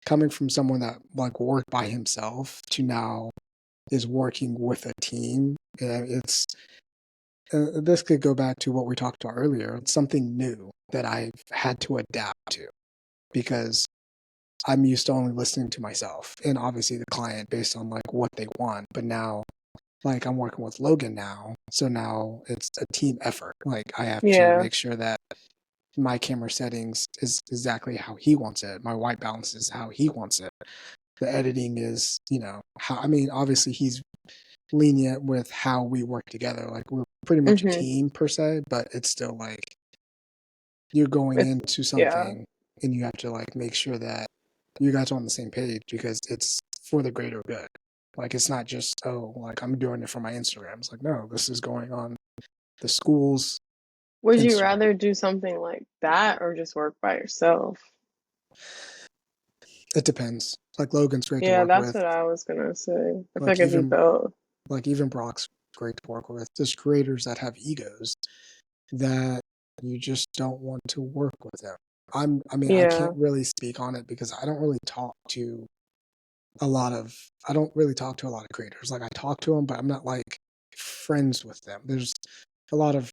coming from someone that like worked by himself to now is working with a team, it's this could go back to what we talked about earlier. It's something new that I've had to adapt to because I'm used to only listening to myself and obviously the client based on like what they want. But now, like I'm working with Logan now, so now it's a team effort. Like I have to Yeah. make sure that my camera settings is exactly how he wants it. My white balance is how he wants it. The editing is, how, I mean, obviously he's lenient with how we work together. Like we're pretty much a Mhm. team per se, but it's still like you're going It's into yeah. something and you have to like make sure that you guys are on the same page because it's for the greater good. Like it's not just, oh, like I'm doing it for my Instagram. It's like, no, this is going on the school's Would you Instagram. rather do something like that or just work by yourself? It depends. Like Logan's great to Yeah, work that's with. what I was gonna say. I feel like Like it'd be even both. like even Brock's great to work with. There's creators that have egos that you just don't want to work with them. I mean, I Yeah. can't really speak on it because I don't really talk to a lot of, I don't really talk to a lot of creators. Like I talk to them, but I'm not like friends with them. There's a lot of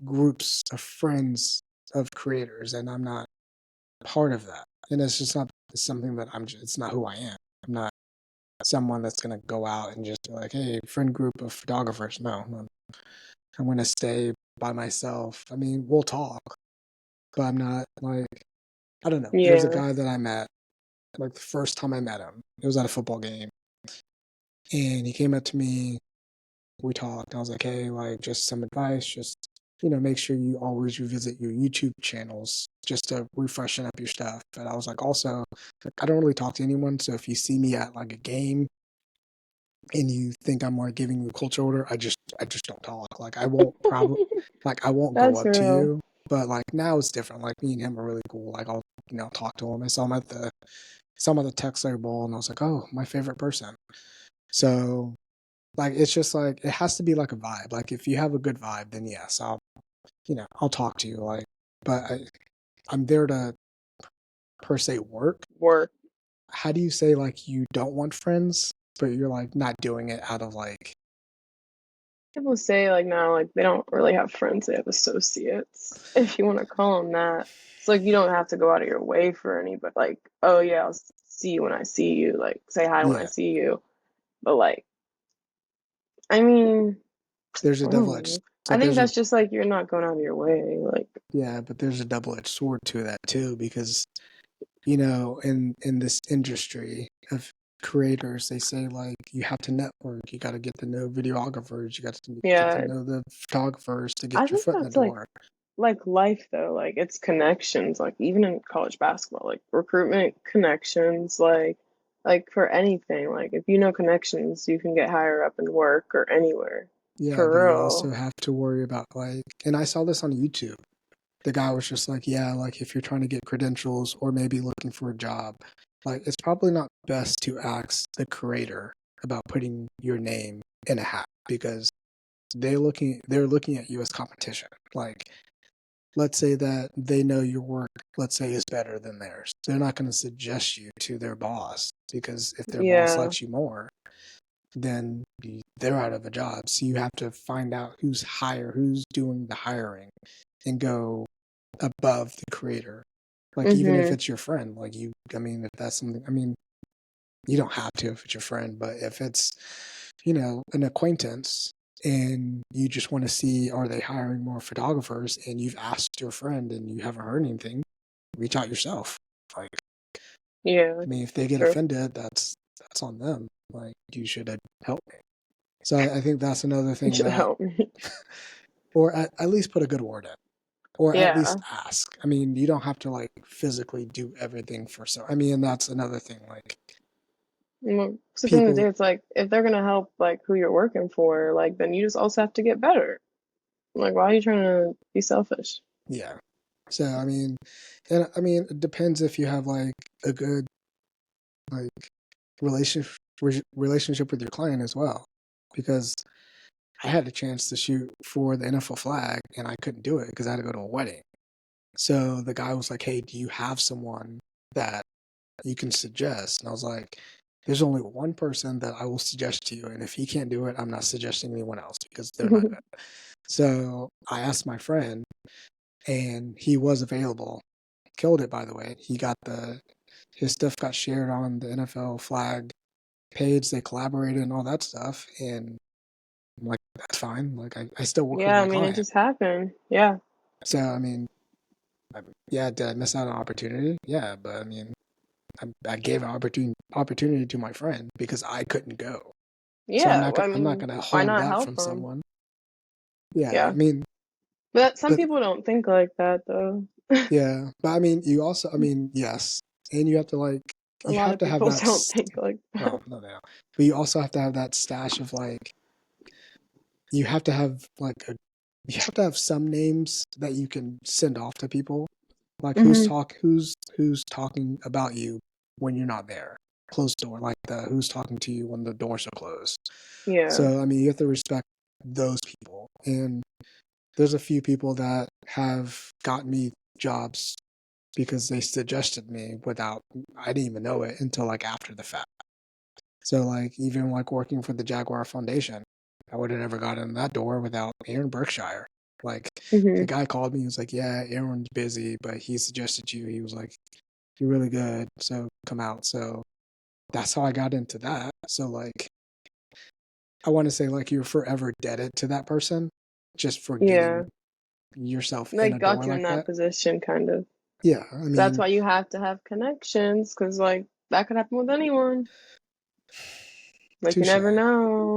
groups of friends of creators, and I'm not part of that. And it's just not something that it's not who I am. I'm not someone that's going to go out and just be like, hey, friend group of photographers. No, I'm going to stay by myself. I mean, we'll talk, but I'm not like, I don't know. There's a Yeah. guy that I met, like the first time I met him, it was at a football game. And he came up to me, we talked. I was like, hey, like, just some advice, just, make sure you always revisit your YouTube channels just to refreshen up your stuff. But I was like, also, I don't really talk to anyone. So if you see me at like a game and you think I'm like giving you a culture order, I just don't talk. Like I won't go That's up to real. you. But like now it's different. Like me and him are really cool. Like I'll talk to him. I saw him at the Texler Bowl and I was like, oh, my favorite person. So like it's just like it has to be like a vibe. Like if you have a good vibe, then yes, I'll talk to you. Like, but I'm there to per se work. Work. How do you say like you don't want friends, but you're like not doing it out of like People say like now, like they don't really have friends, they have associates, if you want to call them that. It's like you don't have to go out of your way for any, but like, oh yeah, I'll see you when I see you, like say hi when I yeah, see you. But like, I mean, there's a I double don't edged know. I think there's a that's just like you're not going out of your way. Like, yeah, but there's a double edged sword to that too because in this industry of creators, they say like you have to network, you got to get to know videographers, you got to get to yeah, know the photographers to I get your think foot in the that's door. like life though. Like it's connections. Like even in college basketball, like recruitment connections. Like for anything. Like if you know connections, you can get higher up in work or anywhere. Yeah, but For you real. also have to worry about like, and I saw this on YouTube. The guy was just like, yeah, like if you're trying to get credentials or maybe looking for a job, like it's probably not best to ask the creator about putting your name in a hat because they're looking at you as competition. Like let's say that they know your work, let's say, is better than theirs. They're not going to suggest you to their boss because if their boss Yeah. likes you more, then they're out of a job. So you have to find out who's doing the hiring and go above the creator. Like even if Mhm. it's your friend, like I mean, if that's something, I mean, you don't have to if it's your friend, but if it's, an acquaintance and you just want to see are they hiring more photographers and you've asked your friend and you haven't heard anything, reach out yourself. Like, Yeah. I mean, if they get True. offended, that's on them. Like, you should have helped me. So I think that's another You thing should that, help me. or at least put a good word in, or at least Yeah. ask. I mean, you don't have to like physically do everything for so. I mean, that's another thing. Like Well, 'cause at the end of the people, day, it's like if they're gonna help like who you're working for, like then you just also have to get better. Like, why are you trying to be selfish? yeah. So I mean, and I mean, it depends if you have like a good like relationship relationship with your client as well, because I had a chance to shoot for the NFL flag and I couldn't do it because I had to go to a wedding. So the guy was like, "Hey, do you have someone that you can suggest. And I was like, there's only one person that I will suggest to you. And if he can't do it, I'm not suggesting anyone else because they're not good. So I asked my friend, and he was available. Killed it, by the way. His stuff got shared on the NFL flag page. They collaborated and all that stuff. And I'm like, that's fine. Like, I still work with Yeah, I my mean, it client. just happened. Yeah. So, I mean, yeah, did I miss out on opportunity? Yeah, but I mean, I gave an opportunity to my friend because I couldn't go. So Yeah, I I'm not mean, gonna why hold not that help from them? someone. Yeah, I Yeah. mean, But some but people don't think like that, though. yeah, but I mean, you also, I mean, yes, and you have to like, A you lot have of to have people that. don't think like that. Well, no, no, but you also have to have that stash of like, you have to have like you have to have some names that you can send off to people, like Hmm. who's talking about you when you're not there, closed door, like the who's talking to you when the doors are closed. Yeah. So I mean, you have to respect those people, and there's a few people that have gotten me jobs because they suggested me without I didn't even know it until like after the fact. So like even like working for the Jaguar Foundation, I would have never gotten in that door without Aaron Berkshire. Like the Hmm. guy called me, he was like, yeah, Aaron's busy, but he suggested you. He was like, you're really good, so come out. So that's how I got into that. So like I want to say like you're forever indebted to that person just for getting Yeah. yourself in Like, a door got you in like that that. position, kind of. Yeah, I That's mean, why you have to have connections, because, like, that could happen with anyone. Like, you touche. never know.